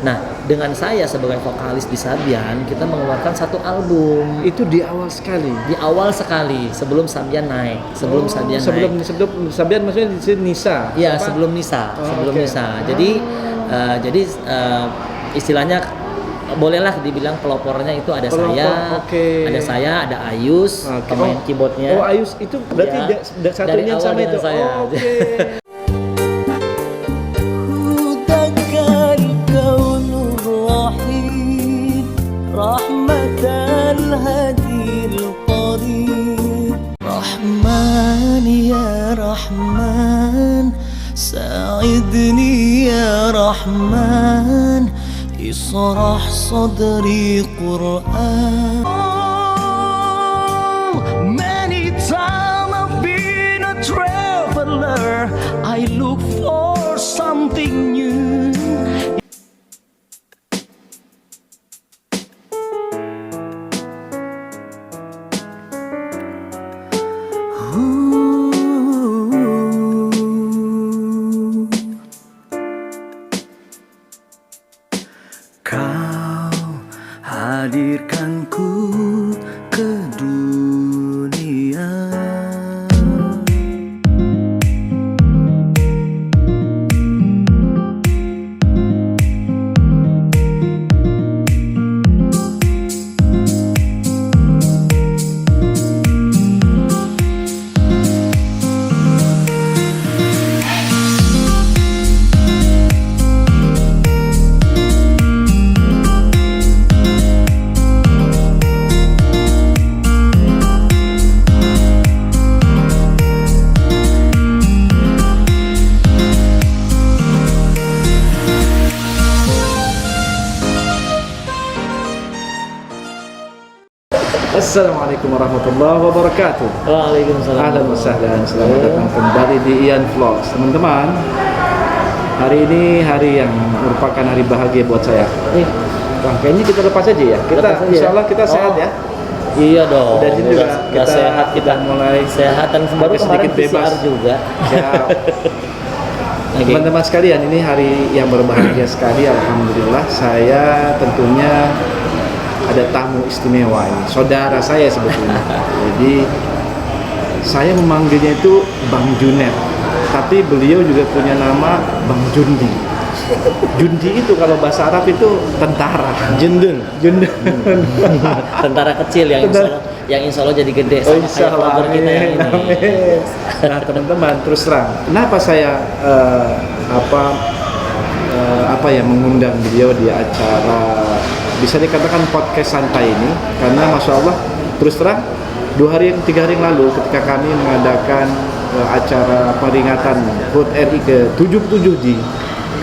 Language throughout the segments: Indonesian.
Nah, dengan saya sebagai vokalis di Sabian, kita mengeluarkan satu album Itu di awal sekali. di awal sekali sebelum Sabian naik, sebelum Sabian sebelum naik. Sabian maksudnya di sini Nisa. Iya, Apa? sebelum Nisa, Oh, sebelum oke. Nisa. Jadi istilahnya bolehlah dibilang pelopornya itu ada Pelopor, saya, oke. ada saya, ada Ayus, Oke. pemain keyboardnya. Oh, Ayus itu berarti Ya, satu dari ini yang awal sama dengan itu. saya. Oh, oke. هداك الكون الرحيم رحمة الهدي القريب رحمن يا رحمن ساعدني يا رحمن اشرح صدري قرآن Many times I've been a traveler I look for something new Kau hadirkanku ke dunia Assalamualaikum warahmatullahi wabarakatuh. Waalaikumsalam. Ahlan wa sahlan, selamat datang kembali di Ian Vlogs. Teman-teman, hari ini hari yang merupakan hari bahagia buat saya. Bang, kayaknya kita lepas aja ya. Kita Lepas aja insya ya? Allah kita sehat Oh. ya. Iya dong. Dari sini juga Udah sehat kita mulai sehat dan baru agak kemarin sedikit bebas. PCR juga. Siap. Oke. Teman-teman sekalian, ini hari yang berbahagia sekali. Alhamdulillah, saya tentunya ada tamu istimewa ini, saudara saya sebetulnya. Jadi saya memanggilnya itu Bang Junet, tapi beliau juga punya nama Bang Jundi. Jundi itu kalau bahasa Arab itu tentara. Jundun. Jundun. Tentara kecil yang insya Allah jadi gede Oh, sama insya kayak Allah, vlogger kita yang amin, ini. amin. Nah teman-teman, terus terang, kenapa saya apa ya mengundang beliau di acara bisa dikatakan podcast santai ini, karena masya Allah terus terang 3 hari yang lalu ketika kami mengadakan acara peringatan HUT RI ke-77 di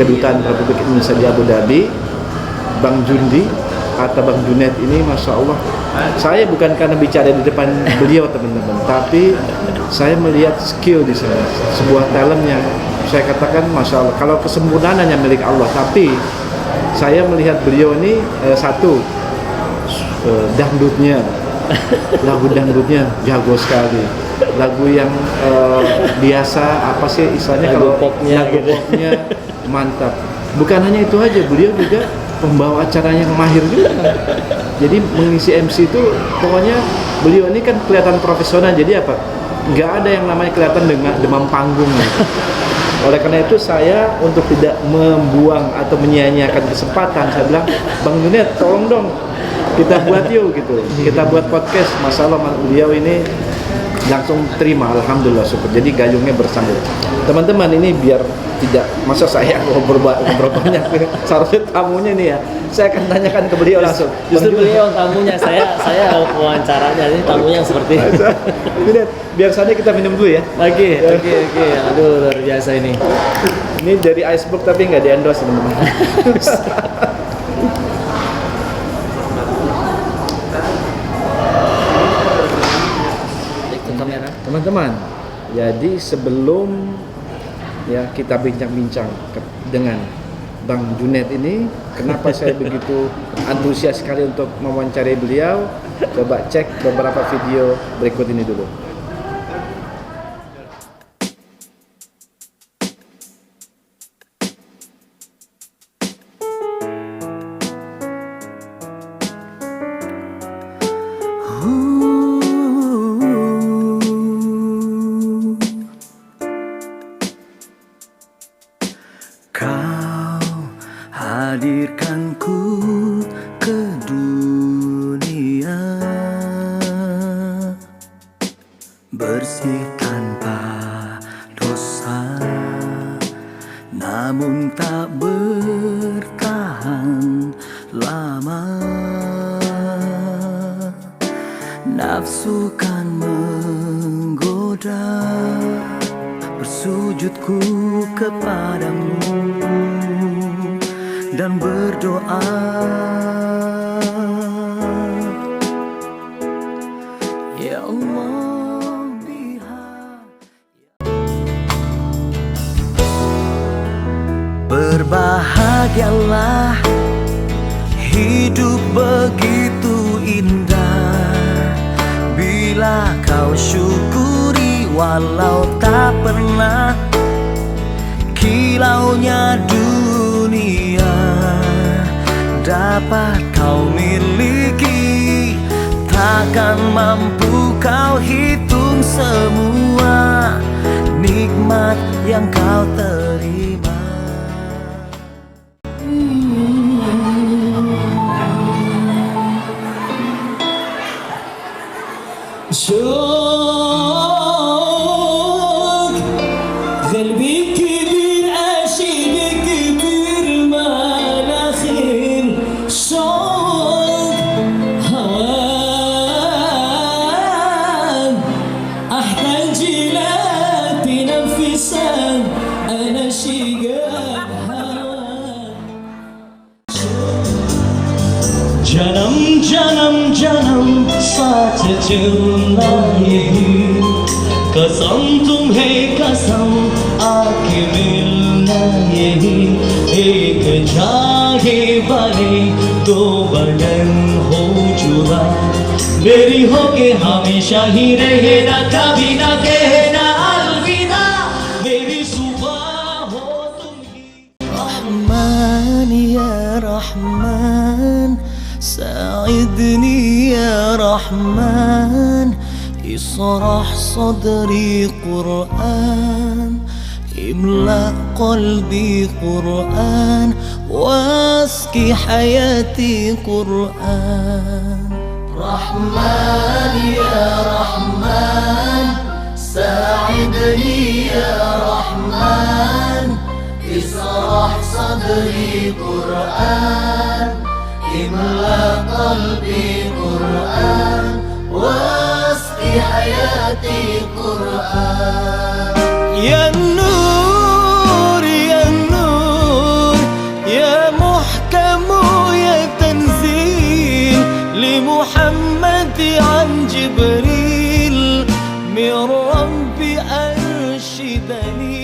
Kedutaan Republik Indonesia di Abu Dhabi, Bang Jundi atau Bang Junet ini masya Allah, saya bukan karena bicara di depan beliau teman-teman, tapi saya melihat skill di sana, sebuah talent yang saya katakan masya Allah. Kalau kesempurnaan hanya milik Allah, tapi saya melihat beliau ini dangdutnya, lagu dangdutnya jago sekali. Lagu yang biasa apa sih istilahnya, Lagu kalau popnya lagu gitu. popnya mantap. Bukan hanya itu aja, beliau juga pembawa acaranya yang mahir juga. Jadi mengisi MC itu pokoknya beliau ini kan kelihatan profesional. Jadi apa? Nggak ada yang namanya kelihatan dengan demam panggung. Oleh karena itu saya untuk tidak membuang atau menyia-nyiakan kesempatan, saya bilang, Bang Junet tolong dong kita buat yuk gitu. Kita buat podcast. Masalah beliau ini langsung terima, alhamdulillah syukur. Jadi gayungnya bersambut. Teman-teman, ini biar tidak masa saya ngobrol banyak, seharusnya tamunya nih ya. Saya akan tanyakan ke beliau langsung. Justru Bang Junet, beliau tamunya, saya wawancaranya, ini tamunya yang seperti Junet, biar saja kita minum dulu ya. Oke. Aduh, luar biasa ini. Ini dari iceberg tapi nggak di-endorse teman-teman. Ke kamera. Teman-teman, jadi sebelum ya kita bincang-bincang dengan Bang Junet ini, kenapa saya begitu antusias sekali untuk mewawancarai beliau? Coba cek beberapa video berikut ini dulu. hadirkanku ke dunia, bersih tanpa dosa, namun tak bertahan lama. Nafsu kan menggoda, bersujudku kepadamu dan berdoa, ya Allah, berbahagialah, hidup begitu indah bila kau syukuri walau tak pernah kilaunya dunia dapat kau miliki. Takkan mampu kau hitung semua nikmat yang kau terima. شوق قلبي كبير عاشق كبير ما الأخير شوق هوان أحتاج إلى تنفسا أنا شقاق هوان Canım canım canım साथ चलना यही कसम तुम्हें कसम आके मिलना यही एक चाहे बने दो बदन हो जुदा मेरी हो के हमेशा ही रहेना कभी ना कहना अलविदा मेरी सुबह हो तुम ही रहमान या रहमान ساعدني يا رحمن اشرح صدري قرآن املأ قلبي قرآن واسقي حياتي قرآن رحمن يا رحمن ساعدني يا رحمن اشرح صدري قرآن املأ قلبي قرآن واسقي حياتي قرآن يا النور يا النور يا محكم يا تنزيل لمحمد عن جبريل من ربي أنشدني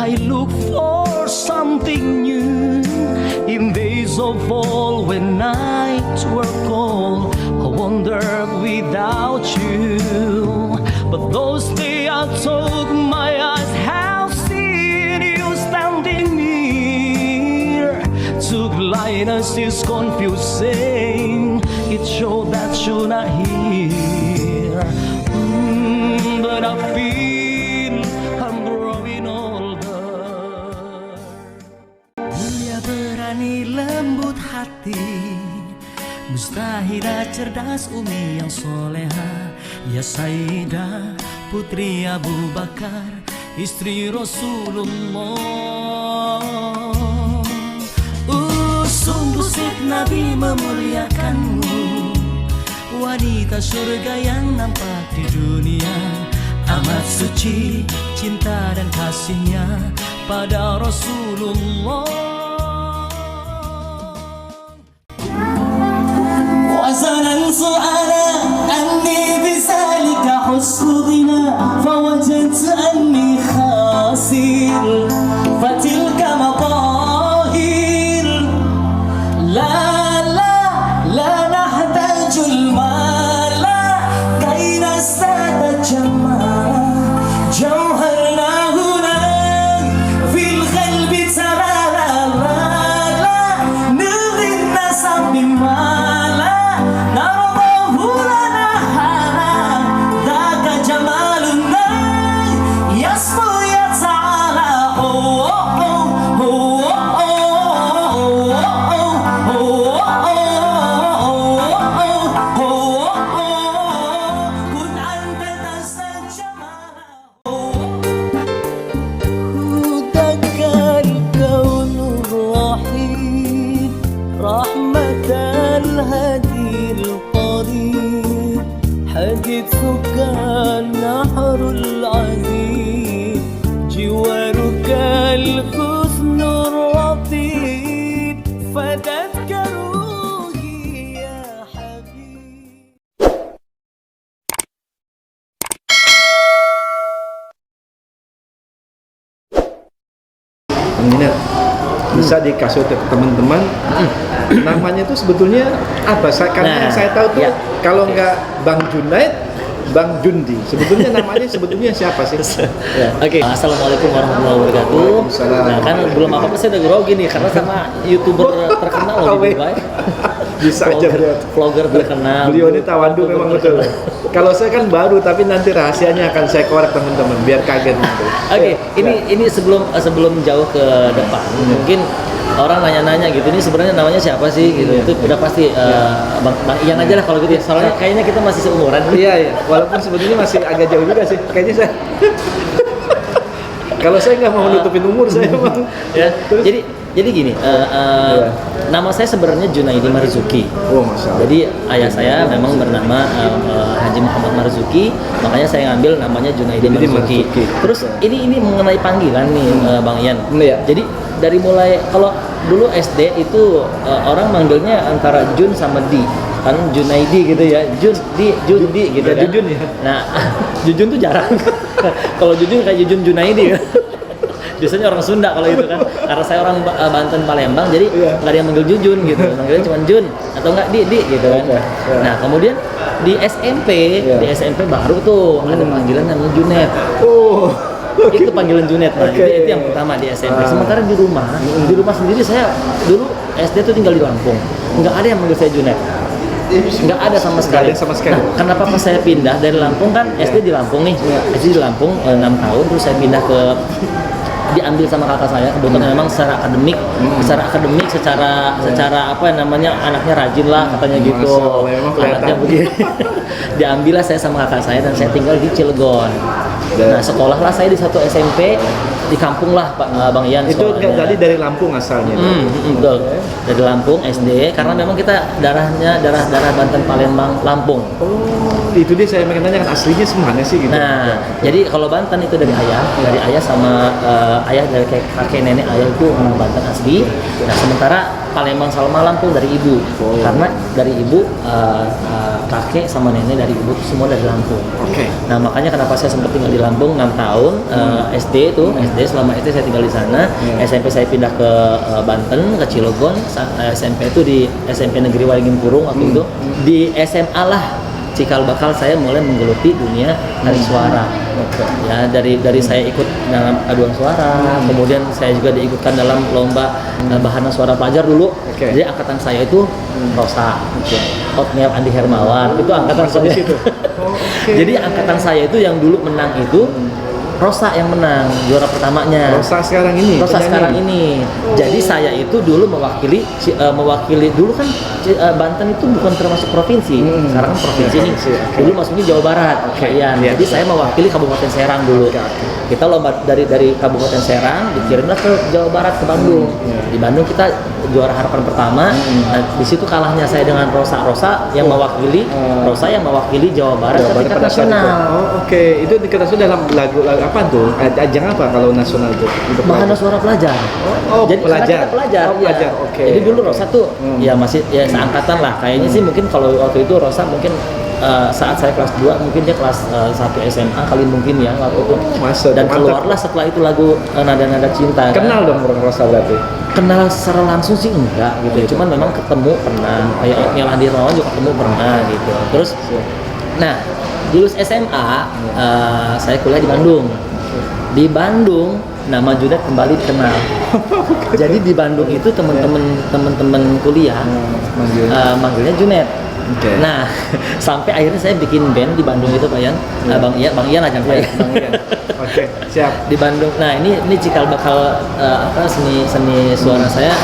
I look for something new in days of old when nights were cold. I wandered without you, but those days I took my eyes have seen you standing near. Took Linus is confusing. It showed that you're not here, but I feel I'm growing older. Mulia berani lembut hati, mustahidah cerdas umi yang soleha, ya Sayyidah putri Abu Bakar, istri Rasulullah. Sungguh Nabi memuliakanmu, wanita surga yang nampak di dunia. Amat suci cinta dan kasihnya pada Rasulullah. وظننت أنا أني بذلك حسن غنى فوجدت أني خاسر فتلك مظاهر لا نحتاج المال كي نزداد جمالا جوهرنا هنا في القلب تلالا لا نغري الناس بما peminat bisa dikasih ke teman-teman. Namanya itu sebetulnya apa? Karena yang saya tahu tuh ya. kalau nggak Bang Junaid, Bang Jundi. Sebetulnya namanya siapa sih? Ya. Oke. Assalamualaikum warahmatullahi wabarakatuh. Waalaikumsalam. Nah kan belum apa-apa saya udah grogi nih karena sama YouTuber terkenal loh di Dubai. Bisa aja beliau. Vlogger terkenal. Beliau ini tawandu memang betul. Kalau saya kan baru, tapi nanti rahasianya akan saya korek teman-teman biar kaget gitu. Oke, ini sebelum jauh ke depan, mungkin orang nanya-nanya gitu, ini sebenarnya namanya siapa sih gitu. Itu udah pasti Bang Ian aja lah kalau gitu ya. Soalnya kayaknya kita masih seumuran. Iya. Walaupun sebetulnya masih agak jauh juga sih. Kayaknya saya kalau saya nggak mau nutupin umur saya memang. Ya. Jadi gini, nama saya sebenarnya Junaidi Marzuki. Oh, masalah. Jadi ayah saya memang bernama Haji Muhammad Marzuki, makanya saya ngambil namanya Junaidi Marzuki. Terus ini mengenai panggilan nih Bang Ian. Iya. Jadi dari mulai kalau dulu SD itu orang manggilnya antara Jun sama Di, kan Junaidi gitu ya, Jundi gitu kan. Jujun ya. Nah, Jujun tuh jarang. Kalau Jujun kayak Jujun Junaidi kan. Biasanya orang Sunda kalau itu kan, karena saya orang Banten Palembang, jadi nggak ada yang manggil Jujun gitu, manggilnya cuma Jun atau nggak Di gitu kan. Nah kemudian di SMP baru tuh ada panggilan namanya Junet. Oh. Itu panggilan Junet, nah itu yang pertama di SMP. Sementara di rumah sendiri saya dulu SD tuh tinggal di Lampung, nggak ada yang manggil saya Junet. Nggak ada sama sekali. Nah, kenapa pas saya pindah dari Lampung kan SD di Lampung nih, SD di Lampung 6 tahun, terus saya pindah ke diambil sama kakak saya, kebetulan memang secara akademik, secara apa namanya, anaknya rajin lah katanya gitu, anaknya begini. Diambil lah saya sama kakak saya dan saya tinggal di Cilegon. Nah sekolah lah saya di satu SMP di kampung lah Pak Bang Ian. Itu tadi dari Lampung asalnya. Betul, dari Lampung SD, karena memang kita darah Banten Palembang Lampung. Oh, itu dia saya pengen tanya kan aslinya semana sih gitu. Nah, jadi kalau Banten itu dari ayah sama ayah dari kakek nenek ayah itu orang Banten asli. Nah, sementara Palembang Salma Lampung dari ibu. Karena dari ibu kakek sama nenek dari ibu semua dari Lampung. Oke. Nah, makanya kenapa saya sempat tinggal di Lampung 6 tahun, SD selama SD saya tinggal di sana. SMP saya pindah ke Banten, ke Cilegon. SMP itu di SMP Negeri Waringin Purung waktu itu. Di SMA lah cikal bakal saya mulai menggeluti dunia tarik suara. Ya dari saya ikut dalam aduan suara, kemudian saya juga diikutkan dalam lomba bahana suara pelajar dulu. Jadi angkatan saya itu Rosa, Otniel Andi Hermawan, itu angkatan saya. Jadi angkatan saya itu yang dulu menang itu Rosa yang menang, juara pertamanya. Rosa sekarang ini. Jadi saya itu dulu mewakili dulu kan Banten itu bukan termasuk provinsi. Sekarang kan provinsi nih. Dulu masuknya Jawa Barat. Jadi saya mewakili Kabupaten Serang dulu. Kita lomba dari Kabupaten Serang dikirimlah ke Jawa Barat, ke Bandung. Di Bandung kita juara harapan pertama. Nah, di situ kalahnya saya dengan Rosa yang mewakili Jawa Barat ke tingkat nasional. Oke. Itu diketahui dalam lagu apa tuh? Ajang apa kalau nasional itu? Bahana suara pelajar. Jadi pelajar. Pelajar. Oke. Jadi dulu Rosa tuh ya masih ya seangkatan lah. Kayaknya sih mungkin kalau waktu itu Rosa mungkin saat saya kelas 2 mungkin dia kelas 1 SMA kali mungkin ya waktu itu. Dan keluarlah setelah itu lagu Nada-Nada Cinta. Kenal dong orang Rosa berarti. Kenal secara langsung sih enggak gitu. Cuman memang ketemu pernah. Kayak Otniel Andi Hermawan juga ketemu pernah gitu. Terus nah, lulus SMA saya kuliah di Bandung. Di Bandung nama Junet kembali dikenal. Jadi di Bandung itu teman-teman kuliah manggilnya Junet. Nah, sampai akhirnya saya bikin band di Bandung itu Pak Ian. Bang Ian aja Pak Ian. Oke, siap. Di Bandung. Nah, ini cikal bakal seni suara saya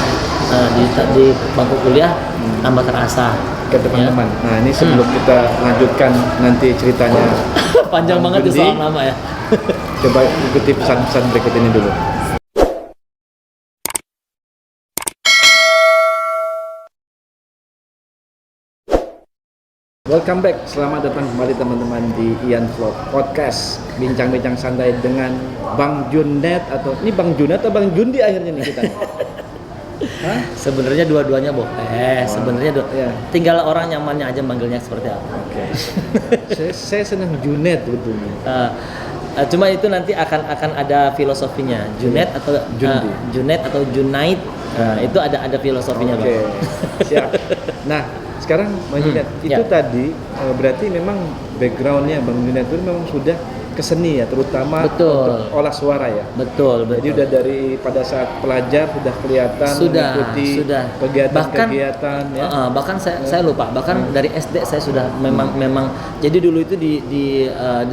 di bangku kuliah tambah terasa ke teman-teman. Nah, ini sebelum kita lanjutkan nanti ceritanya. Panjang banget di soal nama ya. Coba ikuti pesan-pesan berikut ini dulu. Welcome back, selamat datang kembali teman-teman di Ian Vlog Podcast. Bincang-bincang santai dengan Bang Junet atau ini Bang Junet atau Bang Jundi akhirnya nih kita. Sebenarnya dua-duanya boleh. Sebenarnya tinggal orang nyamannya aja manggilnya seperti apa. Oke. Saya senang Junet betulnya. Cuma itu nanti akan ada filosofinya. Junaid atau Junaid atau Junaid. Nah, itu ada filosofinya, Oke, Bang. siap. Nah, sekarang Bang Junaid, itu ya. tadi berarti memang backgroundnya Bang Junaid itu memang sudah ke seni ya, terutama Betul. untuk olah suara ya. Betul. Jadi udah dari pada saat pelajar sudah kelihatan mengikuti kegiatan-kegiatan ya. Bahkan saya lupa, bahkan dari SD saya sudah memang jadi dulu itu di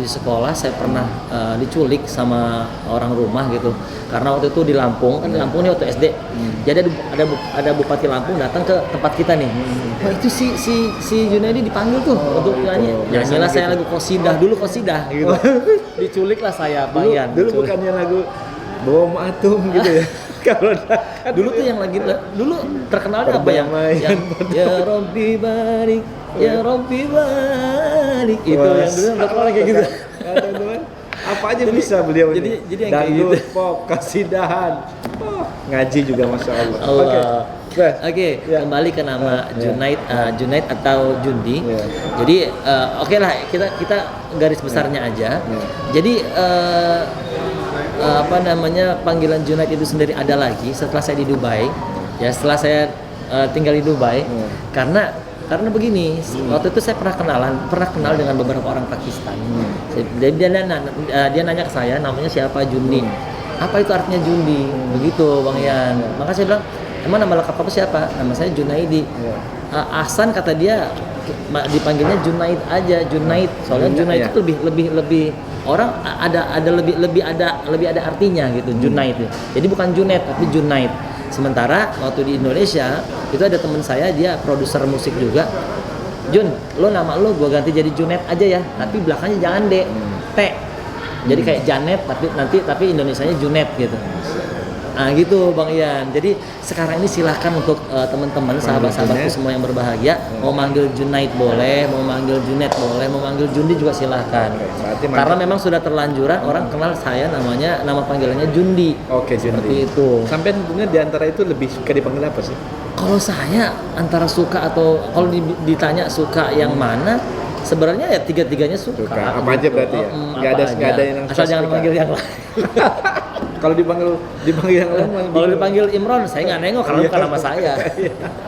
sekolah saya pernah diculik sama orang rumah gitu. Karena waktu itu di Lampung, kan di Lampung nih waktu SD. Jadi ada Bupati Lampung datang ke tempat kita nih. Wah, itu si Junaidi dipanggil tuh untuk nyanyi. Nyanyilah saya lagu Qasidah gitu. Diculik lah saya, Bang Ian. Dulu bukannya lagu Bom Atom gitu ya. Kalau dulu tuh yang lagi dulu terkenalnya apa yang Ya Robbi Barik, Ya Robbi Barik itu yang dulu terkenal kayak gitu. Apa aja bisa beliau jadi ini. yang kayak dangdut, gitu. pop, kasidahan. Ngaji juga Masya Allah. Oke, kembali ke nama Junaid atau Jundi. Jadi oke lah kita garis besarnya aja. Jadi panggilan Junaid itu sendiri ada lagi setelah saya di Dubai. Ya setelah saya tinggal di Dubai karena begini, waktu itu saya pernah kenal dengan beberapa orang Pakistan. Dia nanya ke saya, namanya siapa? Jundi. Apa itu artinya Jundi? Begitu Bang Ian. Maka saya bilang, emang nama lengkap apa siapa? Nama saya Junaidi. Ahsan kata dia dipanggilnya Junaid aja, Junaid. Soalnya Junaid itu lebih orang lebih ada artinya gitu, Junaid. Jadi bukan Junaid tapi Junaid. Sementara waktu di Indonesia itu ada teman saya, dia produser musik juga. Jun, lo nama lo gue ganti jadi Junaid aja ya, tapi belakangnya jangan D, T. Jadi kayak Janet tapi Indonesianya Junaid gitu. Nah gitu Bang Ian. Jadi sekarang ini silahkan untuk teman-teman, sahabat-sahabatku semua yang berbahagia, mau manggil Junaid boleh, mau manggil Junaid boleh, mau manggil Jundi juga silahkan. Karena memang sudah terlanjuran orang kenal saya nama panggilannya Jundi. Oke, Jundi. Seperti itu. Sampai sebenarnya di antara itu lebih suka dipanggil apa sih? Kalau saya antara suka atau kalau ditanya suka yang mana, sebenarnya ya tiga-tiganya suka. Apa aja berarti ya? Nggak ada yang asal jangan manggil yang lain. Kalau dipanggil yang lain, kalau dipanggil Imron, saya nggak nengok karena bukan nama saya.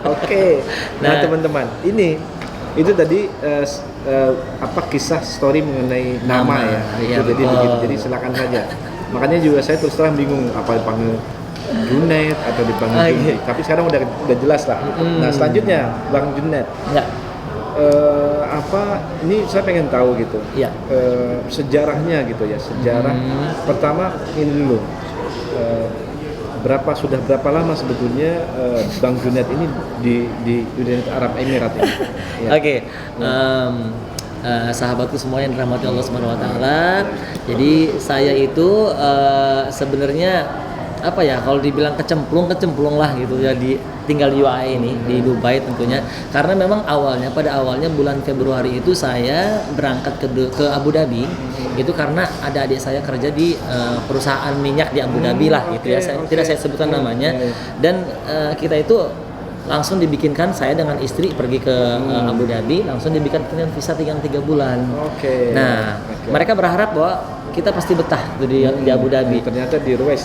Oke. Nah teman-teman, itu tadi kisah story mengenai nama ya. Iya, Jadi begitu. Jadi silakan saja. Makanya juga saya terus terang bingung apa dipanggil Junaid atau dipanggil Jundi. Tapi sekarang udah jelas lah. Nah selanjutnya Bang Junaid. Ya. Ini saya pengen tahu gitu. Ya. Sejarahnya gitu ya. Sejarah pertama ini dulu. Sudah berapa lama sebetulnya Bang Junaid ini di Uni Arab Emirat ini? Ya. Oke. Sahabatku semua yang dirahmati Allah Subhanahu wa taala. Jadi saya itu sebenarnya kalau dibilang kecemplung lah gitu ya, tinggal di UAE ini di Dubai tentunya, karena memang pada awalnya bulan Februari itu saya berangkat ke Abu Dhabi itu karena ada adik saya kerja di perusahaan minyak di Abu Dhabi lah gitu ya, tidak saya sebutkan namanya, dan kita itu langsung dibikinkan, saya dengan istri pergi ke Abu Dhabi, langsung dibikinkan visa 3 bulan. Mereka berharap bahwa kita pasti betah tuh di Abu Dhabi. Ternyata di Ruwais.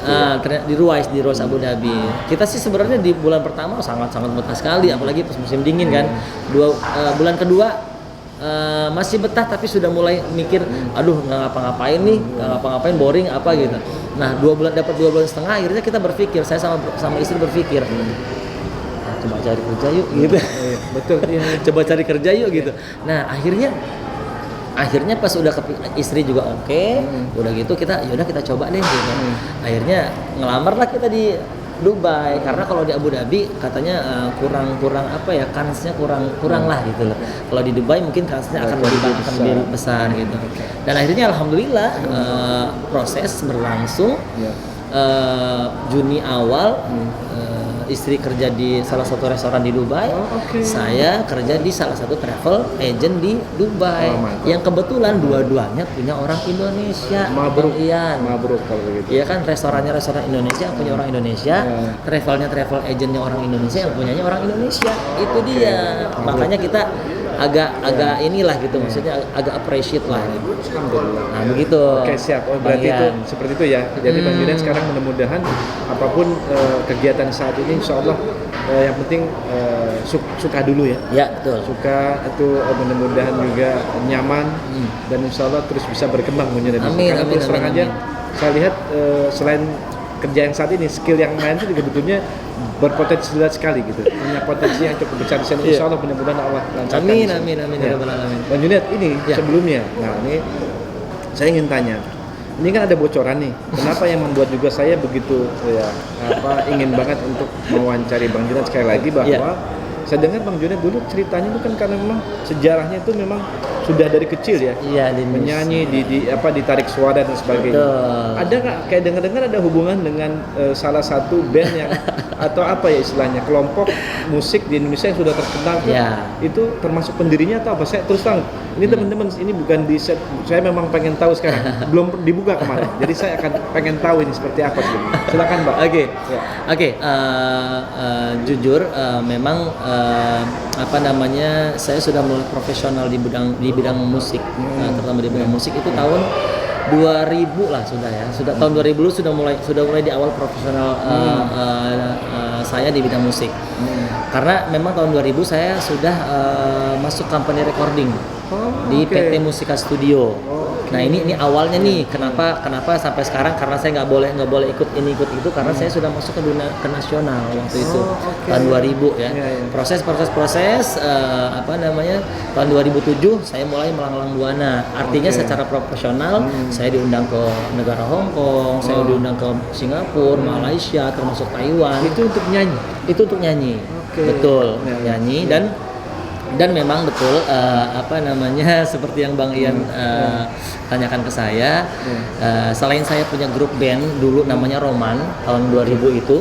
Di Ruwais Abu Dhabi. Kita sih sebenarnya di bulan pertama sangat betah sekali, apalagi pas musim dingin kan. Bulan kedua masih betah, tapi sudah mulai mikir, aduh nggak ngapa-ngapain boring apa gitu. Nah 2 bulan dapat 2 bulan setengah, akhirnya kita berpikir, saya sama istri berpikir, coba cari kerja yuk gitu. Betul. Coba cari kerja yuk gitu. Nah akhirnya pas udah istri juga udah gitu kita coba deh gitu. Akhirnya ngelamar lah kita di Dubai, karena kalau di Abu Dhabi katanya kurang kansnya kurang lah gitu loh. Kalau di Dubai mungkin kansnya akan lebih besar gitu. Dan akhirnya alhamdulillah proses berlangsung. Juni awal istri kerja di salah satu restoran di Dubai, saya kerja di salah satu travel agent di Dubai, yang kebetulan dua-duanya punya orang Indonesia. Mabruk kalau begitu. Iya kan, restoran Indonesia yang punya orang Indonesia, travel agentnya orang Indonesia yang punyanya orang Indonesia. Itu dia. Makanya kita agak inilah gitu, maksudnya agak appreciate lah gitu. Alhamdulillah. Nah begitu. Oke, siap. Oh, berarti Bang itu Ian. seperti itu ya. Jadi Bang Junaid sekarang mudah-mudahan apapun kegiatan saat ini, insya Allah yang penting suka dulu ya. Ya betul. Suka itu mudah-mudahan juga nyaman dan insya Allah terus bisa berkembang Bang Junaid. Amin, Karena amin, terus terang amin, aja amin. saya lihat selain kerja yang saat ini, skill yang lain itu juga betulnya berpotensi sekali gitu. Punya potensi yang cukup besar di sana. Iya. Insya Allah mudah-mudahan Allah lancarkan. Amin, di sana. amin, amin, ya rabbal alamin. Bang Junaid, ini Ya. sebelumnya, nah ini saya ingin tanya, ini kan ada bocoran nih, kenapa yang membuat juga saya begitu ingin banget untuk mewawancari Bang Junaid sekali lagi bahwa Ya. saya dengar Bang Junaid dulu ceritanya itu kan karena memang sejarahnya itu memang sudah dari kecil ya, Iya, di menyanyi, ditarik suara dan sebagainya. Betul. Ada nggak kayak dengar-dengar ada hubungan dengan salah satu band yang atau apa ya istilahnya, kelompok musik di Indonesia yang sudah terkenal tuh, Ya. itu termasuk pendirinya atau apa? Saya terus terang ini teman-teman, ini bukan di set, saya memang pengen tahu sekarang, belum dibuka kemarin, jadi saya akan pengen tahu ini seperti apa sih. Silakan Mbak. Oke, Ya. oke. Jujur, memang apa namanya, saya sudah mulai profesional di bidang musik, terutama di bidang musik itu tahun 2000 lah sudah ya. Sudah tahun 2000 sudah mulai di awal profesional saya di bidang musik. Karena memang tahun 2000 saya sudah masuk company recording di oke. PT Musika Studio. Nah ini awalnya nih, kenapa sampai sekarang, karena saya nggak boleh ikut itu karena saya sudah masuk ke dunia ke nasional waktu itu oke. tahun 2000 ya. Iya, iya. Proses apa namanya, tahun 2007 saya mulai melanglang buana, artinya Oke. secara profesional saya diundang ke negara Hong Kong, saya diundang ke Singapura, Malaysia, termasuk Taiwan. Itu untuk nyanyi. Itu untuk nyanyi. Oke. Betul, Ya, ya. nyanyi dan memang betul apa namanya seperti yang Bang Ian tanyakan ke saya, selain saya punya grup band dulu namanya Roman tahun 2000 itu,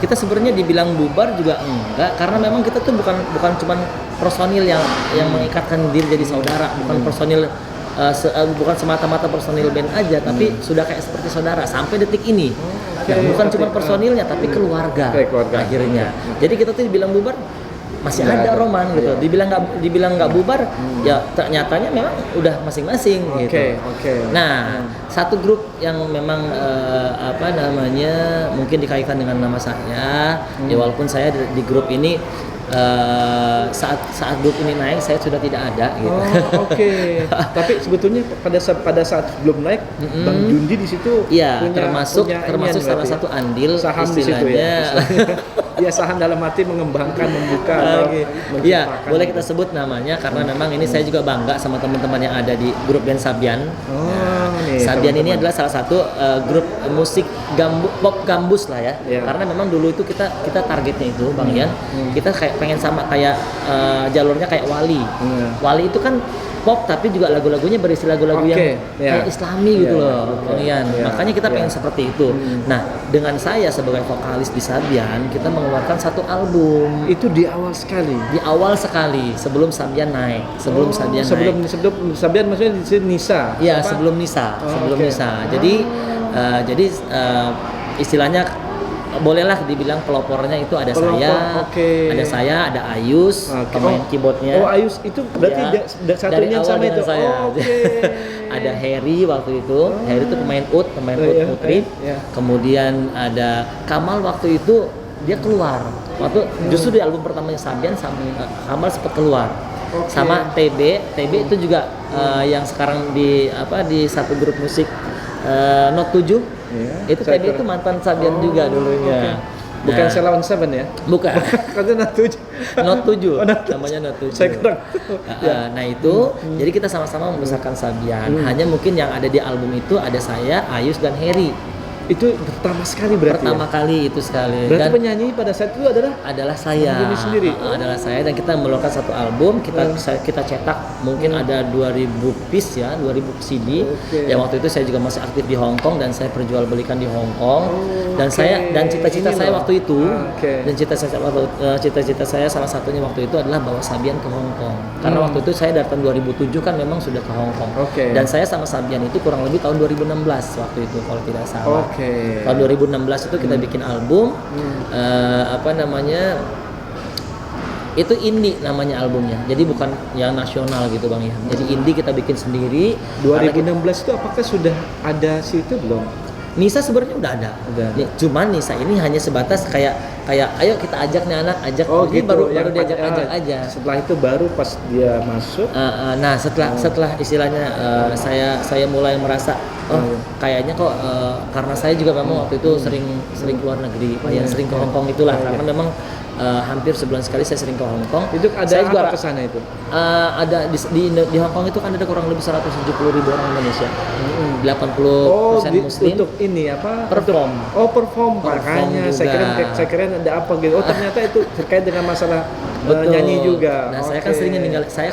kita sebenarnya dibilang bubar juga enggak, karena memang kita tuh bukan cuman personil yang mengikatkan diri jadi saudara, bukan personil bukan semata-mata personil band aja, tapi sudah kayak seperti saudara sampai detik ini. Oke, Nah, bukan berarti, cuma personilnya tapi keluarga, Kayak keluarga. akhirnya. Jadi kita tuh dibilang bubar masih Nggak ada ada. Roman gitu. Dibilang nggak bubar, ya ternyatanya memang udah masing-masing gitu. Oke. Nah, satu grup yang memang apa namanya mungkin dikaitkan dengan nama saya, ya walaupun saya di grup ini saat grup ini naik saya sudah tidak ada gitu. Oh, oke. Tapi sebetulnya pada saat belum naik, Bang Jundi di situ Iya, punya termasuk inian salah berarti satu andil saham di situ ya. istilahnya. Dia saham dalam arti mengembangkan, membuka atau Oke. menciptakan. Iya, boleh kita sebut namanya karena memang ini saya juga bangga sama teman-teman yang ada di grup band Sabian. Oh, nih, Sabian ini teman-teman. adalah salah satu grup musik pop gambus lah ya. Iya. Karena memang dulu itu kita targetnya itu Bang Ian, kita pengen sama kayak jalurnya kayak Wali. Wali itu kan pop tapi juga lagu-lagunya berisi lagu-lagu Oke, yang iya. kayak Islami gitu Iya, loh, iya, Bang Ian. iya, Makanya kita iya. pengen seperti itu. Nah, dengan saya sebagai vokalis di Sabian, kita mengeluarkan satu album Itu di awal sekali. di awal sekali sebelum Sabian naik, sebelum Sabian naik. sebelum Sabian maksudnya di sini Nisa. Iya, Apa? sebelum Nisa, Oh, sebelum oke. Nisa. Jadi istilahnya bolehlah dibilang pelopornya itu ada Pelopor, saya, oke. ada Ayus, Oke. pemain keyboardnya. Oh, Ayus itu berarti Ya, satunya dari yang awal sama dengan itu. saya. Oh, oke. Ada Harry waktu itu, Harry itu pemain ut iya, putri. iya. Kemudian ada Kamal waktu itu dia keluar. Waktu justru di album pertamanya Sabian, Kamal sempat keluar. Oke. Sama TB itu juga yang sekarang di satu grup musik Note 7. Iya, Itu saya TB itu kurang- mantan Sabian juga dulunya. Oke. Bukan Nah, Selawan Seven ya? bukan. Karena tujuh. Note 7. Oh, Note 7. Namanya Note 7. Saya kurang. Nah itu, jadi kita sama-sama membesarkan Sabian. Hanya mungkin yang ada di album itu ada saya, Ayus dan Harry. Itu pertama sekali berarti. Pertama ya? kali itu sekali. Berarti Dan penyanyi pada saat itu adalah saya. Bang Juni sendiri? Adalah saya, dan kita mengeluarkan satu album. Kita cetak mungkin ada 2000 piece ya, 2000 CD. Oke. Yang waktu itu saya juga masih aktif di Hong Kong dan saya perjualbelikan di Hong Kong. Dan oke. cita-cita Ini saya loh. waktu itu, Oke. dan cita-cita saya salah satunya waktu itu adalah bawa Sabian ke Hong Kong. Karena waktu itu saya dari tahun 2007 kan memang sudah ke Hong Kong. Oke. Dan saya sama Sabian itu kurang lebih tahun 2016 waktu itu kalau tidak salah. Oke. Tahun 2016 itu kita bikin album, apa namanya, Itu indie namanya albumnya, jadi bukan yang nasional gitu Bang ya. Jadi indie kita bikin sendiri. 2016 itu apakah sudah ada situ belum? Nisa sebenarnya udah ada. Udah. Cuman Nisa ini hanya sebatas kayak ayo kita ajak nih anak, ajak. Ini gitu. baru Yang diajak-ajak aja. Setelah itu baru pas dia masuk. Nah setelah istilahnya saya mulai merasa kayaknya kok karena saya juga memang waktu itu sering keluar negeri, sering ke Hong Kong itulah, karena memang hampir sebulan sekali saya sering ke Hong Kong. Itu ada saya juga apa kesana itu? Ada di Hong Kong itu kan ada kurang lebih 170.000 orang Indonesia, 80% Muslim. Untuk ini apa? Perform. Perform. Makanya juga. saya kira ada apa gitu. Ternyata itu terkait dengan masalah nyanyi juga. Nah, saya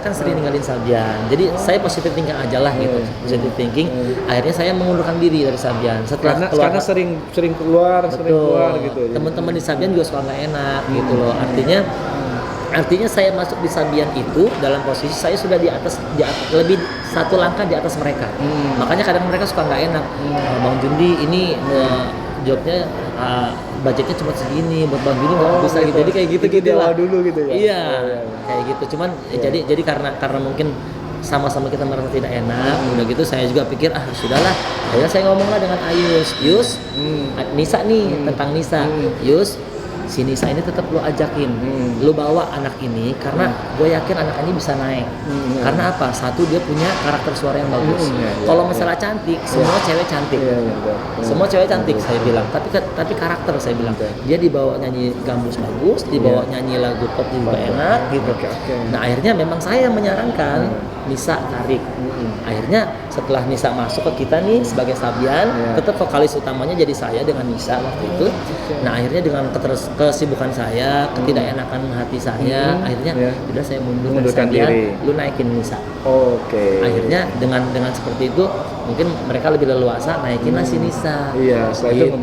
kan sering ninggalin Sabian. Jadi saya positif thinking aja lah gitu. Positive thinking. Akhirnya saya mengundurkan diri dari Sabian. Karena sering keluar gitu. Teman-teman di Sabian juga suka nggak enak gitu loh. Artinya saya masuk di Sabian itu dalam posisi saya sudah di atas lebih satu langkah di atas mereka. Makanya kadang mereka suka nggak enak. Bang Jundi ini jobnya budgetnya cuma segini, buat Bang Jundi nggak bisa gitu. Jadi kayak gitu lah. Dulu gitu ya. Iya, kayak gitu. Cuman jadi karena mungkin sama-sama kita merasa tidak enak, udah gitu saya juga pikir sudahlah. Akhirnya saya ngomonglah dengan Yus, Nisa nih tentang Nisa, Yus. Si Nisa ini tetap lo ajakin, lo bawa anak ini karena gue yakin anak ini bisa naik. Karena apa? Satu, dia punya karakter suara yang bagus. Kalau masalah cantik, semua cewek cantik. Semua cewek cantik saya bilang. Tapi karakter saya bilang. Dia dibawa nyanyi gambus bagus, dibawa nyanyi lagu pop juga enak gitu. Nah akhirnya memang saya menyarankan Nisa tarik. Akhirnya setelah Nisa masuk ke kita nih sebagai Sabian, tetap vokalis utamanya jadi saya dengan Nisa waktu itu. Nah akhirnya dengan kesibukan saya, ketidakenakan hati saya, akhirnya udah saya mundurkan diri. Lu naikin Nisa. Akhirnya dengan seperti itu mungkin mereka lebih leluasa naikinlah si Nisa. Iya, setelah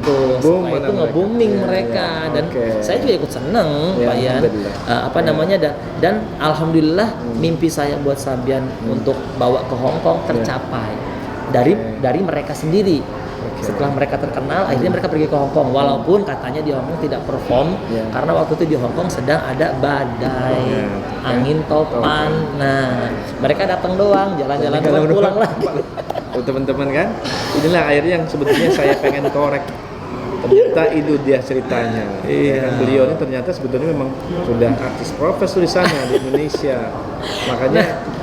itu nge-booming mereka dan saya juga ikut seneng Pak Yan. Dan alhamdulillah mimpi saya buat Sabian untuk bawa ke Hong Kong tercapai dari mereka sendiri. Setelah mereka terkenal, akhirnya mereka pergi ke Hong Kong. Walaupun katanya di Hong Kong tidak perform, karena waktu itu di Hong Kong sedang ada badai, angin topan. Nah, mereka datang doang, jalan-jalan pulang lagi. Teman-teman kan, inilah akhirnya yang sebetulnya saya pengen korek. Ternyata itu dia ceritanya. Beliau ini ternyata sebetulnya memang sudah artis profesor di sana di Indonesia. Makanya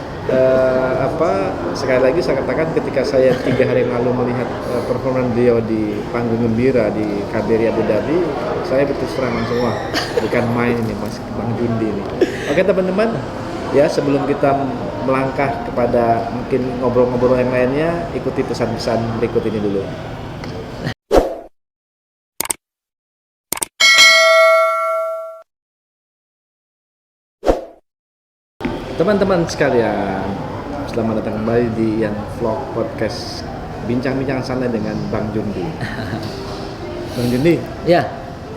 sekali lagi saya katakan ketika saya 3 hari lalu melihat performan beliau di panggung Gembira di KBRI Abu Dhabi, saya betul serangan semua bukan main ini Mas Bang Jundi ini. Oke teman-teman, ya sebelum kita melangkah kepada mungkin ngobrol-ngobrol yang lainnya, ikuti pesan-pesan berikut ini dulu. Teman-teman sekalian, selamat datang kembali di Ian Vlog Podcast, bincang-bincang santai dengan Bang Jundi. Bang Jundi, ya.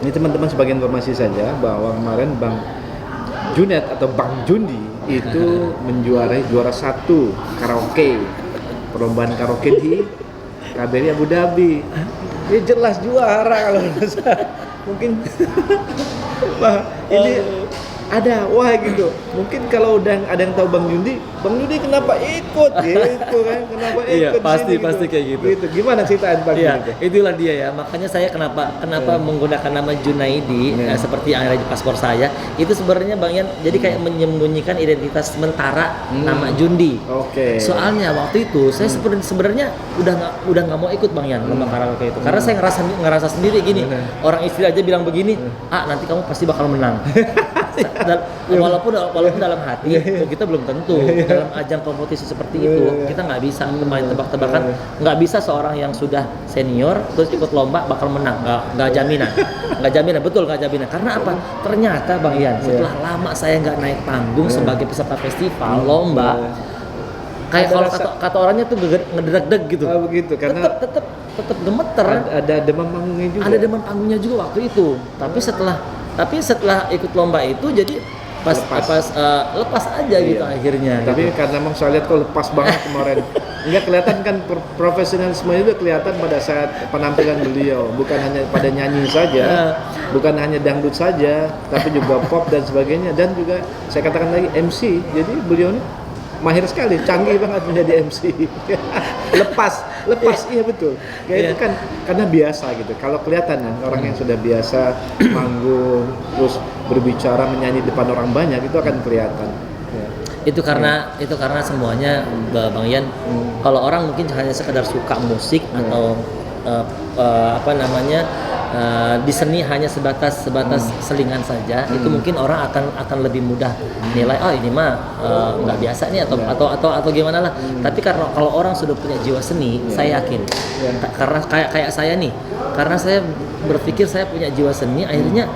Ini teman-teman sebagai informasi saja bahwa kemarin Bang Junet atau Bang Jundi itu menjuarai juara 1 karaoke, perlombaan karaoke di KBRI Abu Dhabi. Dia jelas juara kalau mungkin. Ini ada gitu. Mungkin kalau udah ada yang tahu Bang Jundi kenapa ikut gitu kan? Kenapa ikut? Iya, pasti gitu. kayak gitu. Gimana ceritaan Bang Jundi? Itulah dia ya. Makanya saya kenapa menggunakan nama Junaidi seperti yang ada di paspor saya. Itu sebenarnya Bang Yan jadi kayak menyembunyikan identitas sementara nama Jundi. Soalnya waktu itu saya sebenarnya udah nggak mau ikut Bang Yan lomba karaoke itu. Karena saya ngerasa sendiri gini. Orang istri aja bilang begini, nanti kamu pasti bakal menang. Walaupun dalam hati kita belum tentu dalam ajang kompetisi seperti itu kita nggak bisa main tebak-tebakan, nggak bisa seorang yang sudah senior terus ikut lomba bakal menang, nggak jaminan karena apa? Ternyata Bang Ian setelah lama saya nggak naik panggung sebagai peserta festival lomba, kayak kalau kata orangnya tuh ngedeg-deg gitu. Begitu karena tetap gemeter. Ada demam panggungnya juga. Ada demam panggungnya juga waktu itu. Tapi setelah ikut lomba itu jadi lepas aja gitu Iya. akhirnya. Tapi gitu. karena memang saya lihat kok lepas banget kemarin. Enggak kelihatan kan profesionalisme itu kelihatan pada saat penampilan beliau, bukan hanya pada nyanyi saja, bukan hanya dangdut saja, tapi juga pop dan sebagainya, dan juga saya katakan lagi MC. Jadi beliau ini mahir sekali, canggih banget menjadi MC. lepas, iya betul. Kayak itu kan karena biasa gitu. Kalau kelihatan ya orang yang sudah biasa manggung, terus berbicara menyanyi depan orang banyak itu akan kelihatan. Ya. Itu karena semuanya Bang Ian, kalau orang mungkin hanya sekedar suka musik atau di seni hanya sebatas selingan saja, itu mungkin orang akan lebih mudah nilai, oh ini mah nggak biasa nih atau gimana lah. Tapi karena kalau orang sudah punya jiwa seni, saya yakin karena kayak saya nih, karena saya berpikir saya punya jiwa seni, akhirnya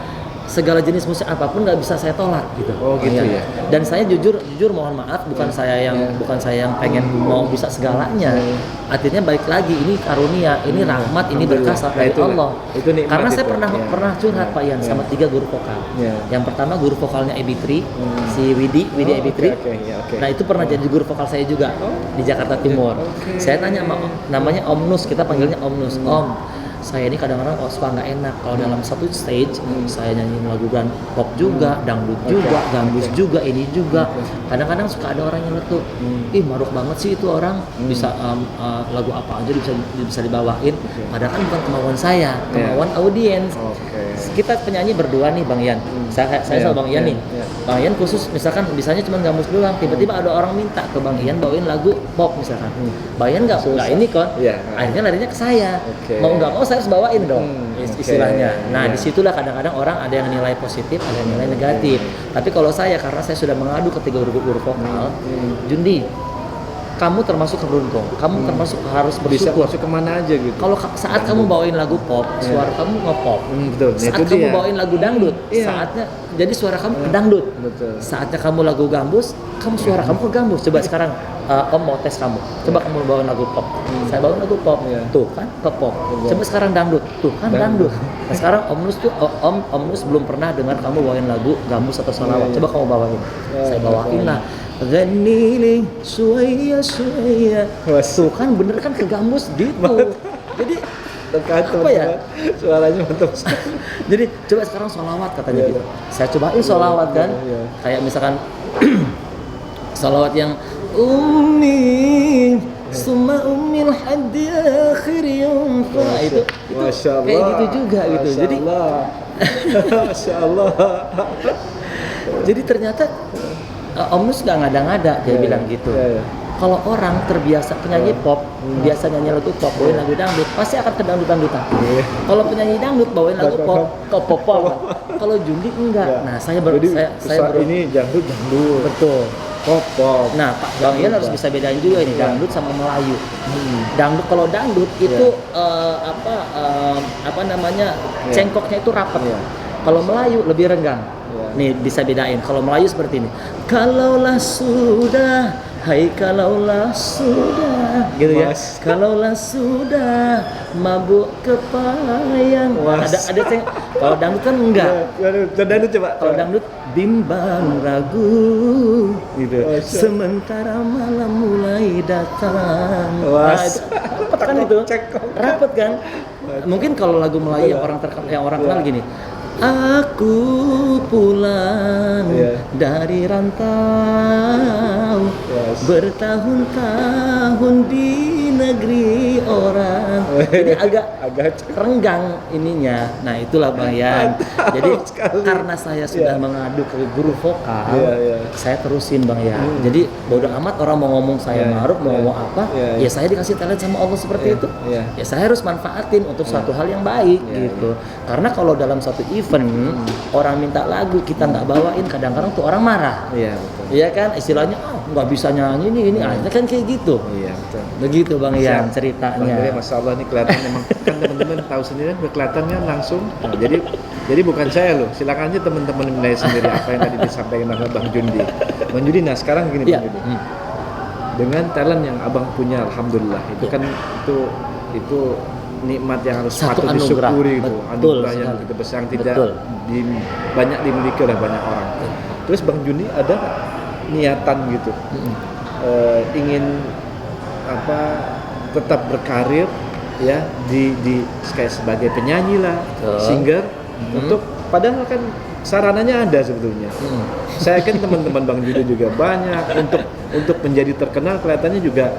segala jenis musik apapun nggak bisa saya tolak gitu. Oh gitu ya. Dan saya jujur mohon maaf, bukan saya yang pengen mau bisa segalanya. Artinya balik lagi, ini karunia, ini rahmat, ini berkah dari Allah. Itu nikmat. Karena saya itu. pernah curhat Pak Ian sama 3 guru vokal. Yang pertama guru vokalnya Ebitri, si Widi Ebitri. Nah itu pernah jadi guru vokal saya juga di Jakarta Timur. Saya tanya namanya Om Nus, kita panggilnya Om Nus. Om, saya ini kadang-kadang suka nggak enak kalau dalam satu stage saya nyanyi lagu pop juga, dangdut juga, gambus juga, ini juga. Kadang-kadang suka ada orang yang letuk, ih maruk banget sih itu orang, bisa lagu apa aja bisa dibawain. Padahal kan bukan kemauan saya, kemauan audiens. Kita penyanyi berdua nih Bang Ian, saya sama Bang Ian nih. Bang Ian khusus misalkan bisanya cuma gambus doang, tiba-tiba ada orang minta ke Bang Ian bawain lagu pop misalkan. Bang Ian nggak ini kan, akhirnya larinya ke saya. Mau nggak mau saya harus bawain dong istilahnya. Nah disitulah kadang-kadang orang ada yang nilai positif, ada yang nilai negatif. Tapi kalau saya, karena saya sudah mengadu ke 3 guru vokal, Jundi, kamu termasuk beruntung, kamu termasuk harus Bisa bersyukur. masuk kemana aja gitu. Kalau saat kamu bawain lagu pop, suara kamu nge-pop. Betul. Saat Itu kamu dia. bawain lagu dangdut, saatnya jadi suara kamu ke dangdut. Betul. Saatnya kamu lagu gambus, suara kamu ke gambus. Coba sekarang Om mau tes kamu. Coba kamu bawain lagu pop. Saya bawain lagu pop. Tuh kan ke pop. Coba sekarang dangdut. Tuh kan dangdut. Nah, sekarang Om Nus tuh Om Nus belum pernah dengar kamu bawain lagu gambus atau sholawat. Coba kamu bawain. Saya bawain lah. Ganili suaya. Tuh kan bener kan ke gambus gitu. Jadi apa ya? Suaranya mantap. Jadi coba sekarang sholawat katanya gitu. Saya cobain sholawat kan. Kayak misalkan sholawat yang Ummi summa ummil haddi akhir yawm. Itu Masya Allah. kayak gitu juga gitu. Jadi Masya Allah. jadi ternyata Om Nus nggak ngada-ngada dia bilang gitu. Kalau orang terbiasa penyanyi pop, biasa nyanyi lagu pop, bawain lagu dangdut, pasti akan ke dangdut-dangdutan. Kalau penyanyi dangdut bawain lagu pop, ke pop. Kalau Jundi enggak. Nah, saya ini dangdut. betul. Pop. Nah, Pak Bang Ian harus bisa bedain juga ini dangdut sama Melayu. Dangdut, kalau dangdut itu cengkoknya itu rapat. Kalau Melayu lebih renggang. Nih bisa bedain. Kalau Melayu seperti ini. Kalaulah sudah, hai kalaulah sudah, gitu ya. Kalaulah sudah mabuk kepayang. Ada kalau dangdut kan enggak. Dangdut coba. Kalau dangdut bimbang ragu gitu. Sementara malam mulai datang. Rapat kan itu. Rapat kan. Mungkin kalau lagu Melayu yang orang kenal gini. Aku pulang dari rantau, bertahun-tahun di negeri orang. Jadi agak renggang ininya. Nah itulah Bang Ian. Jadi karena saya sudah mengadu ke guru vokal, saya terusin Bang Ian. Jadi bodo amat orang mau ngomong saya maruk, mau ngomong apa, ya saya dikasih talent sama Allah seperti itu. Ya saya harus manfaatin untuk suatu hal yang baik gitu. Karena kalau dalam satu event orang minta lagu kita nggak bawain, kadang-kadang tuh orang marah. Iya betul. Iya kan, istilahnya nggak bisa nyanyi ini akhirnya kan kayak gitu. Iya betul. Begitu Bang Ian ceritanya. Bang Masya Allah, ini kelihatan memang kan teman-teman tahu sendiri kelihatannya langsung. Nah, jadi bukan saya loh. Silakan aja teman-teman menilai sendiri apa yang tadi disampaikan oleh Bang Jundi. Bang Jundi, nah sekarang gini Bang Jundi. Dengan talent yang Abang punya, alhamdulillah itu kan itu nikmat yang harus patut disyukuri gitu. Anugerah yang begitu besar yang tidak banyak dimiliki oleh banyak orang. Terus Bang Juni ada nggak niatan gitu ingin tetap berkarir ya di kayak sebagai penyanyi lah, singer untuk padahal kan sarananya ada sebetulnya. Saya kan teman-teman Bang Juni juga banyak untuk menjadi terkenal kelihatannya juga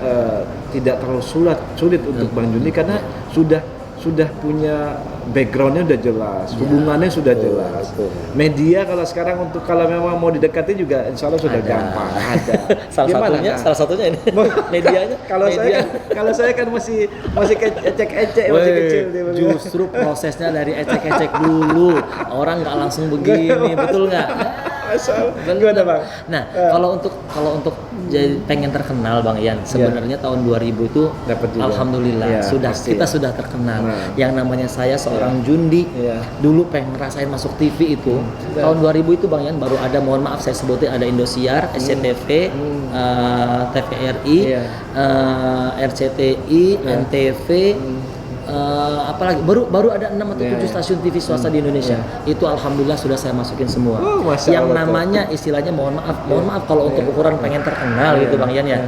tidak terlalu sulit untuk Bang Juni karena sudah punya backgroundnya udah jelas, hubungannya sudah jelas. Media kalau sekarang kalau memang mau didekati juga insya Allah sudah gampang ada. Salah satunya ini medianya. Kalau saya kan masih ecek-ecek masih kecil. Justru prosesnya dari ecek-ecek dulu, orang nggak langsung begini, betul nggak? Gimana Bang? Nah, kalau untuk jadi pengen terkenal Bang Ian, sebenarnya tahun 2000 itu dapat juga. Alhamdulillah kita sudah terkenal. Yang namanya saya seorang Jundi, dulu pengen ngerasain masuk TV itu. Tahun 2000 itu Bang Ian baru ada, mohon maaf saya sebutin, ada Indosiar, SCTV, TVRI, RCTI, NTV, apalagi baru ada 6 atau 7 stasiun TV swasta di Indonesia. Itu alhamdulillah sudah saya masukin semua. Yang namanya istilahnya mohon maaf kalau untuk ukuran pengen terkenal gitu Bang Ian ya.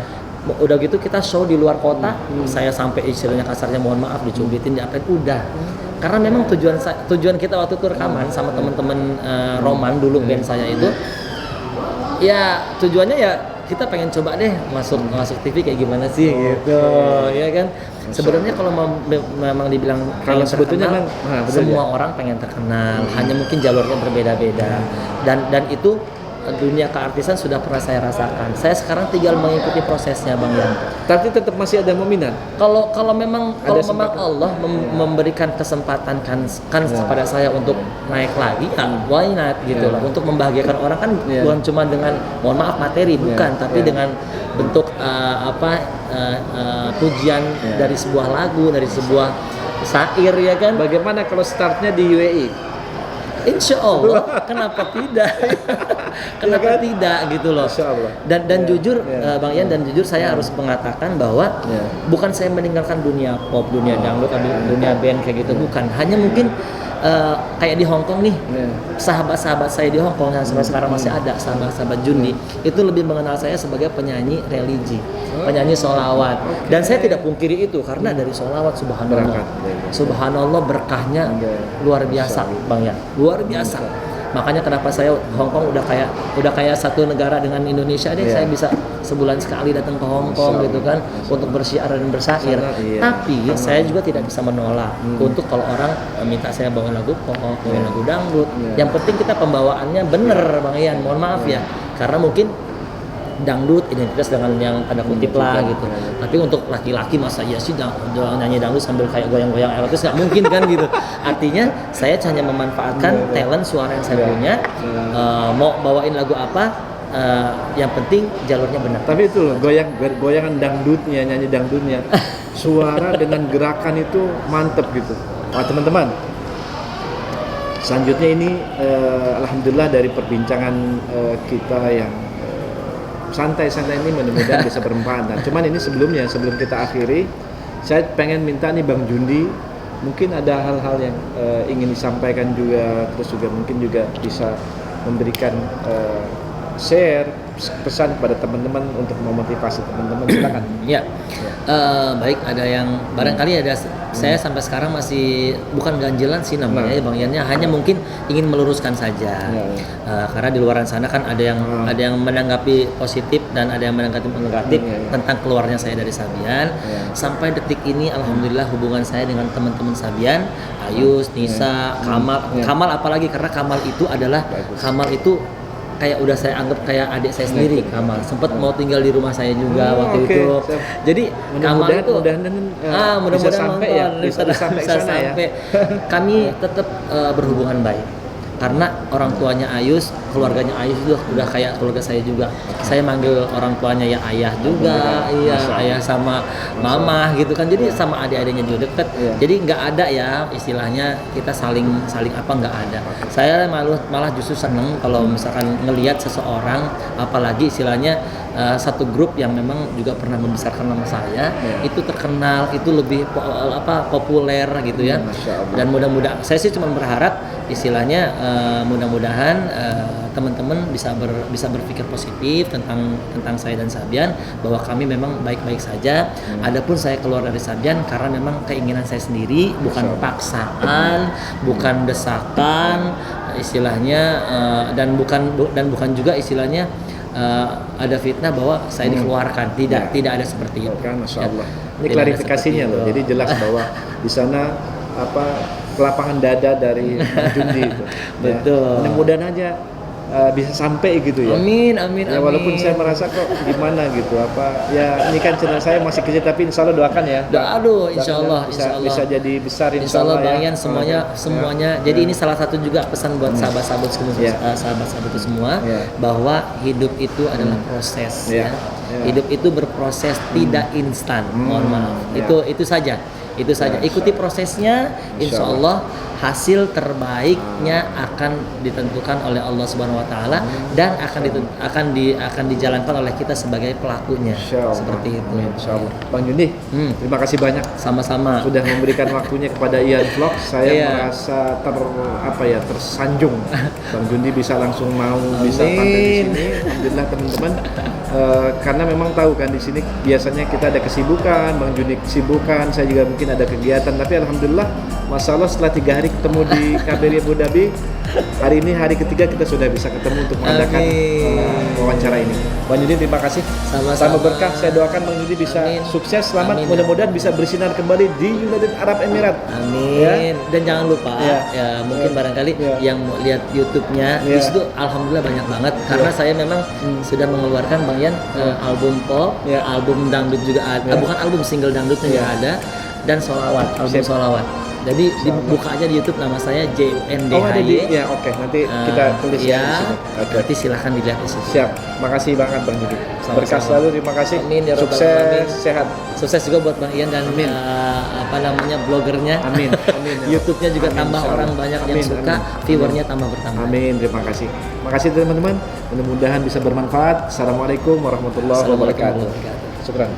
Udah gitu kita show di luar kota, saya sampai istilahnya kasarnya mohon maaf dicubitin, diapain udah. Karena memang tujuan kita waktu itu rekaman sama teman-teman Roman dulu band saya itu. Ya tujuannya ya kita pengen coba deh masuk TV kayak gimana sih gitu, ya kan. Sebenarnya kalau memang dibilang kalau sebetulnya terkenal, semua orang pengen terkenal, hanya mungkin jalurnya berbeda-beda. Dan itu dunia keartisan sudah pernah saya rasakan. Saya sekarang tinggal mengikuti prosesnya Bang Ian. Tapi tetap masih ada meminat. Kalau memang Allah memberikan kesempatan kan kepada saya untuk naik lagi, why not gitu loh. Untuk membahagiakan orang kan bukan cuma dengan mohon maaf materi, bukan, tapi dengan bentuk pujian dari sebuah lagu, dari sebuah syair ya kan. Bagaimana kalau startnya di UAE? Insya Allah, kenapa tidak? Kenapa tidak gitu loh? Dan jujur Bang Ian, dan jujur saya harus mengatakan bahwa bukan saya meninggalkan dunia pop, dunia dangdut, dunia band kayak gitu, bukan. Hanya mungkin kayak di Hong Kong nih, sahabat-sahabat saya di Hong Kong yang sampai sekarang masih ada, sahabat-sahabat Jundi, itu lebih mengenal saya sebagai penyanyi religi, penyanyi sholawat. Dan saya tidak pungkiri itu karena dari sholawat subhanallah berkahnya luar biasa Bang ya, luar biasa. Makanya kenapa saya Hong Kong udah kayak satu negara dengan Indonesia deh. Saya bisa sebulan sekali datang ke Hong Kong gitu kan untuk bersyiar dan bersair. Tapi saya juga tidak bisa menolak untuk kalau orang minta saya bawain lagu pop, bawain lagu dangdut. Yang penting kita pembawaannya bener Bang Ian. Mohon maaf ya, karena mungkin dangdut identitas dengan yang tanda kutip lah gitu. Tapi untuk laki-laki masa iya sih nyanyi dangdut sambil kayak goyang-goyang erotis, nggak mungkin kan gitu. Artinya saya hanya memanfaatkan talent suara yang saya punya. Mau bawain lagu apa, yang penting jalurnya benar. Tapi itu loh, goyangan dangdutnya, nyanyi dangdutnya, suara dengan gerakan itu mantep gitu. Wah teman-teman, selanjutnya ini alhamdulillah dari perbincangan kita yang santai-santai ini mudah-mudahan bisa bermanfaat. Cuman ini sebelum kita akhiri, saya pengen minta nih Bang Jundi, mungkin ada hal-hal yang ingin disampaikan juga, terus juga mungkin juga bisa memberikan share pesan kepada teman-teman untuk memotivasi teman-teman. Silakan. Ya, baik, ada yang barangkali ada saya sampai sekarang masih bukan ganjilan sih namanya Bang Iannya, hanya mungkin ingin meluruskan saja. Karena di luaran sana kan ada yang menanggapi positif dan ada yang menanggapi negatif tentang keluarnya saya dari Sabian. Sampai detik ini alhamdulillah hubungan saya dengan teman-teman Sabian, Ayus, Nisa, Kamal apalagi, karena Kamal itu kayak udah saya anggap kayak adik saya sendiri. Kamal sempat mau tinggal di rumah saya juga waktu itu. Jadi Kamal itu mudah-mudahan bisa sampai. Kami tetap berhubungan baik karena orang tuanya Ayus, keluarganya Ayus itu udah kayak keluarga saya juga. Saya manggil orang tuanya ya ayah juga, ayah sama mama gitu kan. Jadi sama adik-adiknya juga deket. Jadi nggak ada ya istilahnya kita saling apa, nggak ada. Saya malah justru seneng kalau misalkan ngelihat seseorang, apalagi istilahnya satu grup yang memang juga pernah membesarkan nama saya, itu terkenal, itu lebih populer gitu ya. Dan mudah-mudahan saya sih cuma berharap istilahnya mudah-mudahan teman-teman bisa berpikir positif tentang saya dan Sabian, bahwa kami memang baik-baik saja. Adapun saya keluar dari Sabian karena memang keinginan saya sendiri, bukan paksaan, bukan desakan istilahnya, dan bukan juga istilahnya ada fitnah bahwa saya dikeluarkan. Tidak ada seperti itu. Kan, Masya Allah. Ini Tidak ada klarifikasinya seperti loh. itu. Jadi jelas bahwa di sana kelapangan dada dari Bang Jundi itu. Betul. Mudah-mudahan aja bisa sampai gitu ya. Amin. Ya, walaupun saya merasa kok gimana gitu, ya ini kan channel saya masih kecil, tapi insya Allah doakan ya. Aduh, insya Allah. Bisa jadi besar Insya Allah Bang ya. Ian semuanya. Jadi ini salah satu juga pesan buat sahabat-sahabat semua, sahabat-sahabat itu semua, bahwa hidup itu adalah proses. Ya. Hidup itu berproses, tidak instan. Mohon maaf. Itu saja. Ikuti prosesnya, insya Allah hasil terbaiknya akan ditentukan oleh Allah Subhanahu Wa Taala, dan akan dijalankan oleh kita sebagai pelakunya. Seperti itu. Insya Allah. Bang Jundi, terima kasih banyak. Sama-sama. Sudah memberikan waktunya kepada Ian Vlog. Saya merasa tersanjung. Bang Jundi bisa langsung bisa tampil di sini. Alhamdulillah teman-teman. Karena memang tahu kan di sini biasanya kita ada kesibukan, Bang Jundi kesibukan, saya juga mungkin ada kegiatan, tapi alhamdulillah masalah setelah 3 hari ketemu di KBRI Abu Dhabi, hari ini hari ketiga kita sudah bisa ketemu untuk mengadakan wawancara ini. Bang Jundi terima kasih. Sama berkah, saya doakan Bang Jundi bisa sukses, selamat, mudah-mudahan bisa bersinar kembali di United Arab Emirates. Amin. Ya. Dan jangan lupa mungkin barangkali yang mau lihat YouTube-nya di situ alhamdulillah banyak banget, karena saya memang sudah mengeluarkan Bang Ian album pop, album dangdut juga ada, bukan album single dangdutnya juga ada, dan album solawat. Jadi dibuka aja di YouTube, nama saya JUNDHY. Ya, oke. Nanti kita tulis di sini. Nanti silahkan dilihat di situ. Siap. Makasih banget Bang Jundi. Sama-sama. Berkah selalu, terima kasih. Amin ya Rabbal Sukses, Alamin. sehat. Sukses juga buat Bang Ian dan blogernya. Amin. YouTube-nya juga tambah orang banyak yang suka, viewernya tambah bertambah. Amin. Terima kasih. Makasih teman-teman. Mudah-mudahan bisa bermanfaat. Assalamualaikum warahmatullahi wabarakatuh. Syukran.